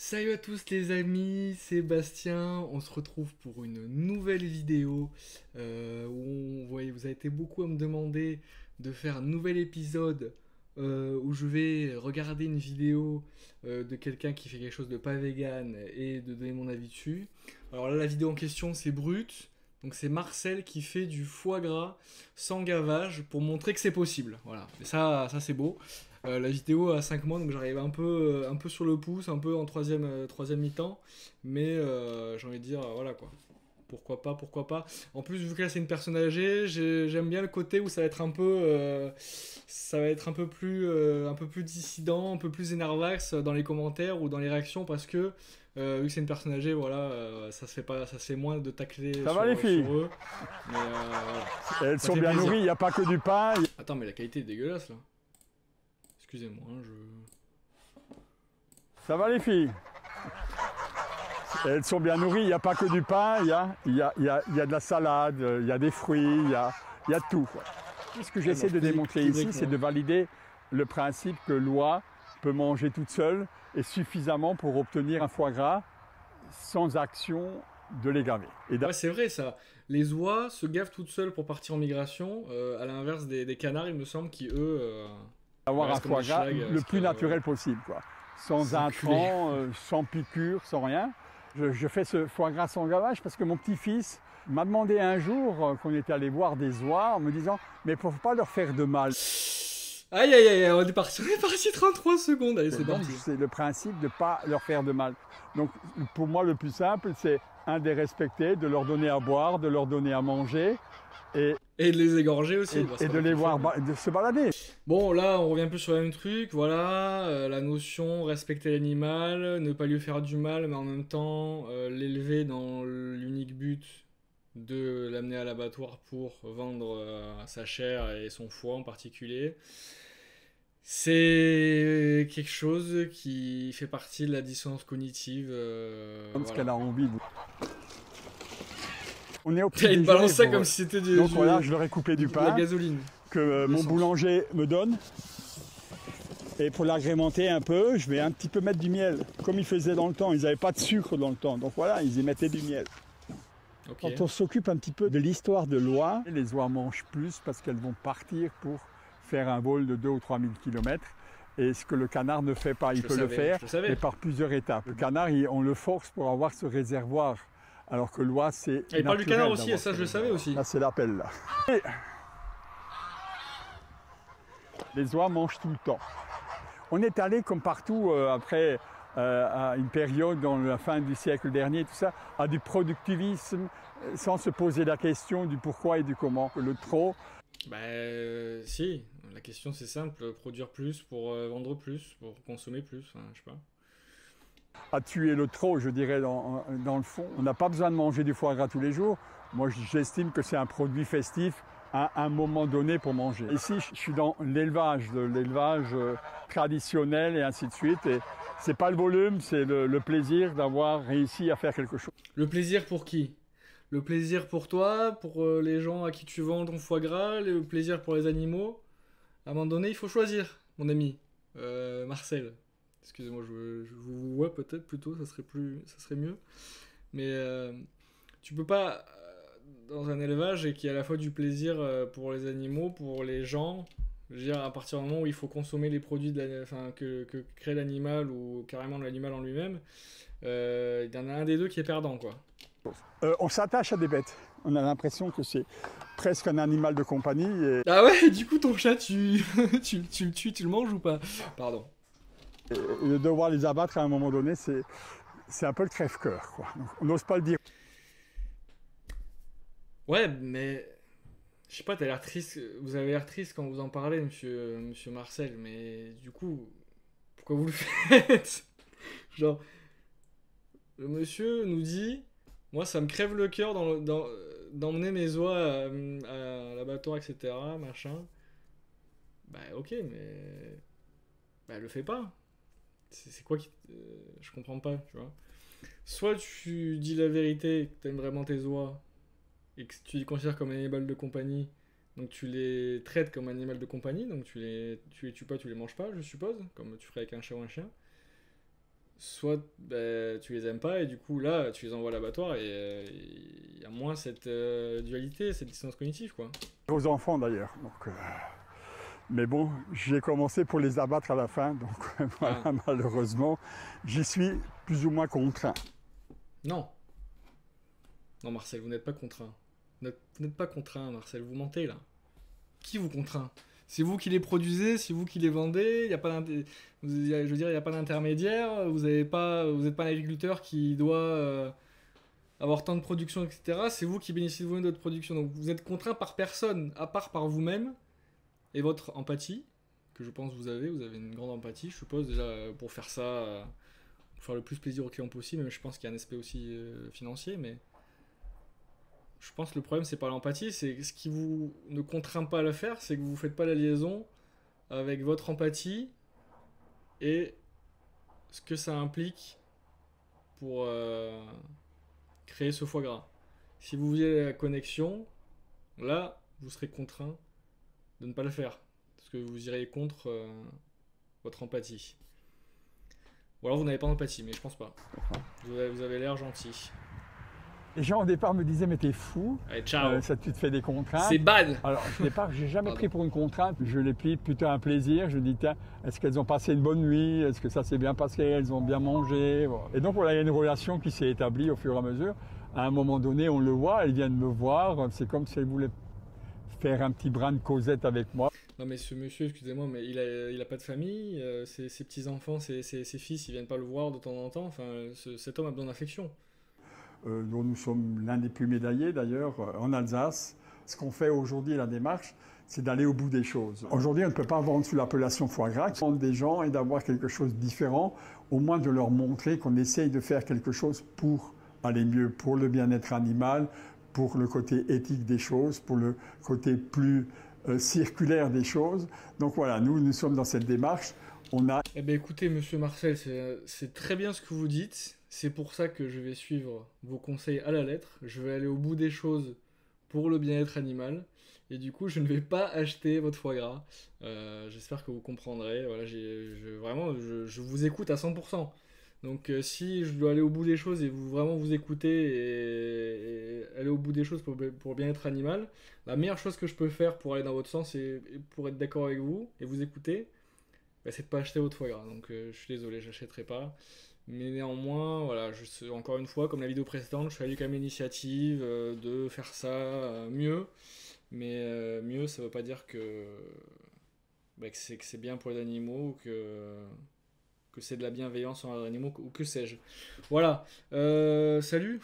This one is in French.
Salut à tous les amis, c'est Bastien. On se retrouve pour une nouvelle vidéo vous avez été beaucoup à me demander de faire un nouvel épisode où je vais regarder une vidéo de quelqu'un qui fait quelque chose de pas vegan et de donner mon avis dessus. Alors là, la vidéo en question, c'est Brut. Donc c'est Marcel qui fait du foie gras sans gavage pour montrer que c'est possible. Voilà, et ça c'est beau. La vidéo a 5 mois, donc j'arrive un peu sur le pouce, un peu en troisième mi-temps. Mais j'ai envie de dire, voilà quoi. Pourquoi pas, pourquoi pas. En plus, vu que là c'est une personne âgée, j'aime bien le côté où ça va être un peu plus dissident, un peu plus énervax dans les commentaires ou dans les réactions parce que vu que c'est une personne âgée, voilà, ça se fait pas, ça se fait moins de tacler Ça va les filles? sur eux. Mais Elles ça sont fait bien plaisir. nourries, il n'y a pas que du pain. Attends, mais la qualité est dégueulasse là. Excusez-moi, hein, Ça va les filles? Elles sont bien nourries, il n'y a pas que du pain, il y a de la salade, il y a des fruits, il y a tout, quoi. Ce que j'essaie de démontrer ici, c'est de valider le principe que l'oie peut manger toute seule et suffisamment pour obtenir un foie gras sans action de les gaver. Ouais, c'est vrai ça. Les oies se gavent toutes seules pour partir en migration, à l'inverse des canards, il me semble, qui eux. Avoir un restent comme foie des gras schlags, le plus naturel possible, quoi. Sans intrants, sans piqûre, sans rien. Je fais ce foie gras sans gavage parce que mon petit-fils m'a demandé un jour qu'on était allé voir des oies en me disant mais pour pas leur faire de mal. Aïe aïe aïe, on est parti 33 secondes, allez c'est parti. C'est le principe de ne pas leur faire de mal. Donc pour moi le plus simple c'est de les respecter, de leur donner à boire, de leur donner à manger Et de les égorger aussi. et de les voir de se balader. Bon, là, on revient un peu sur le même truc. Voilà, la notion respecter l'animal, ne pas lui faire du mal, mais en même temps l'élever dans l'unique but de l'amener à l'abattoir pour vendre sa chair et son foie en particulier. C'est quelque chose qui fait partie de la dissonance cognitive. Comme ce Voilà. qu'elle a envie. On est au petit Il déjeuner balance ça pour- comme si c'était Donc voilà, je leur ai coupé du de la pain gasoline. que mon L'essence. boulanger me donne. Et pour l'agrémenter un peu, je vais un petit peu mettre du miel. Comme ils faisaient dans le temps, ils n'avaient pas de sucre dans le temps. Donc voilà, ils y mettaient du miel. Ok. Quand on s'occupe un petit peu de l'histoire de l'oie, les oies mangent plus parce qu'elles vont partir pour faire un vol de 2 ou 3 000 km. Et ce que le canard ne fait pas, il peut le faire, je le savais. mais par plusieurs étapes. Le canard, on le force pour avoir ce réservoir. Alors que l'oie, c'est Et il parle du canard naturel aussi, et d'avoir ça ce je le savais aussi. Là, c'est l'appel, là. Et les oies mangent tout le temps. On est allé, comme partout, après à une période dans la fin du siècle dernier, tout ça, à du productivisme, sans se poser la question du pourquoi et du comment. Le trop, Bah si, la question c'est simple, produire plus pour vendre plus, pour consommer plus, enfin, je sais pas. a tué le trop, je dirais, dans le fond. On n'a pas besoin de manger du foie gras tous les jours. Moi, j'estime que c'est un produit festif à un moment donné pour manger. Ici, je suis dans l'élevage traditionnel et ainsi de suite. Et c'est pas le volume, c'est le plaisir d'avoir réussi à faire quelque chose. Le plaisir pour qui? Le plaisir pour toi, pour les gens à qui tu vends ton foie gras, le plaisir pour les animaux? À un moment donné, il faut choisir, mon ami. Marcel. Excusez-moi, je vous vois peut-être plutôt, ça serait mieux. Mais tu peux pas, dans un élevage, et qu'il y a à la fois du plaisir pour les animaux, pour les gens, je veux dire, à partir du moment où il faut consommer les produits enfin, que crée l'animal ou carrément l'animal en lui-même, il y en a un des deux qui est perdant, quoi. On s'attache à des bêtes. On a l'impression que c'est presque un animal de compagnie. Et Ah ouais, du coup, ton chat, tu le tues, tu le manges ou pas? Pardon. de devoir les abattre à un moment donné, c'est un peu le crève-cœur, quoi. Donc, on n'ose pas le dire. Ouais, mais je sais pas, t'as l'air triste. Vous avez l'air triste quand vous en parlez, monsieur Marcel, mais du coup, pourquoi vous le faites? Genre, le monsieur nous dit, moi ça me crève le cœur d'emmener mes oies à l'abattoir, etc. Machin. Bah ok, mais bah le fais pas. C'est quoi qui, je comprends pas, tu vois. Soit tu dis la vérité, que t'aimes vraiment tes oies et que tu les considères comme un animal de compagnie, donc tu les traites comme un animal de compagnie, donc tu les tues pas, tu les manges pas, je suppose, comme tu ferais avec un chat ou un chien. soit bah, tu les aimes pas et du coup là tu les envoies à l'abattoir et il y a moins cette dualité, cette dissonance cognitive quoi. Aux enfants d'ailleurs. Mais bon, j'ai commencé pour les abattre à la fin, donc voilà, Ah, malheureusement, j'y suis plus ou moins contraint. non, non Marcel, vous n'êtes pas contraint. Vous n'êtes pas contraint Marcel, vous mentez là. Qui vous contraint? C'est vous qui les produisez, c'est vous qui les vendez, il y a pas je veux dire, il n'y a pas d'intermédiaire, vous n'êtes pas un agriculteur qui doit avoir tant de production, etc. C'est vous qui bénéficiez de vous-même de votre production. Donc vous êtes contraint par personne, à part par vous-même et votre empathie, que je pense vous avez une grande empathie, je suppose, déjà pour faire ça, pour faire le plus plaisir aux clients possible, mais je pense qu'il y a un aspect aussi financier, mais je pense que le problème c'est pas l'empathie, c'est ce qui vous ne contraint pas à le faire, c'est que vous ne faites pas la liaison avec votre empathie et ce que ça implique pour créer ce foie gras. Si vous faisiez la connexion, là, vous serez contraint de ne pas le faire. Parce que vous irez contre votre empathie. Ou alors vous n'avez pas d'empathie, mais je pense pas. Vous avez l'air gentil. Les gens au départ me disaient mais t'es fou, Allez, ciao. ça tu te fais des contraintes. C'est bad. Alors au départ j'ai jamais pris pour une contrainte, je l'ai pris plutôt un plaisir. Je dis tiens, est-ce qu'elles ont passé une bonne nuit, est-ce que ça s'est bien passé, elles ont bien mangé. Voilà. Et donc voilà, il y a une relation qui s'est établie au fur et à mesure. À un moment donné on le voit, elles viennent me voir, c'est comme si elles voulaient faire un petit brin de causette avec moi. Non mais ce monsieur, excusez-moi, mais il a pas de famille, ses petits-enfants, ses fils, ils viennent pas le voir de temps en temps. Enfin, cet homme a besoin d'affection. Dont nous sommes l'un des plus médaillés d'ailleurs en Alsace. Ce qu'on fait aujourd'hui, la démarche, c'est d'aller au bout des choses. Aujourd'hui, on ne peut pas vendre sous l'appellation foie gras, vendre des gens et d'avoir quelque chose de différent, au moins de leur montrer qu'on essaye de faire quelque chose pour aller mieux, pour le bien-être animal, pour le côté éthique des choses, pour le côté plus circulaire des choses. Donc voilà, nous sommes dans cette démarche. Eh bien écoutez, monsieur Marcel, c'est très bien ce que vous dites. C'est pour ça que je vais suivre vos conseils à la lettre. Je vais aller au bout des choses pour le bien-être animal. Et du coup, je ne vais pas acheter votre foie gras. J'espère que vous comprendrez. Voilà, vraiment, je vous écoute à 100%. Donc si je dois aller au bout des choses et vraiment vous écouter et aller au bout des choses pour le bien-être animal, la meilleure chose que je peux faire pour aller dans votre sens et pour être d'accord avec vous et vous écouter, bah, c'est de pas acheter votre foie gras. Donc je suis désolé, j'achèterai pas. Mais néanmoins, voilà, encore une fois, comme la vidéo précédente, je suis allé quand même l'initiative de faire ça mieux. Mais mieux, ça veut pas dire bah, que c'est bien pour les animaux, que c'est de la bienveillance envers les animaux, ou que sais-je. Voilà. Salut.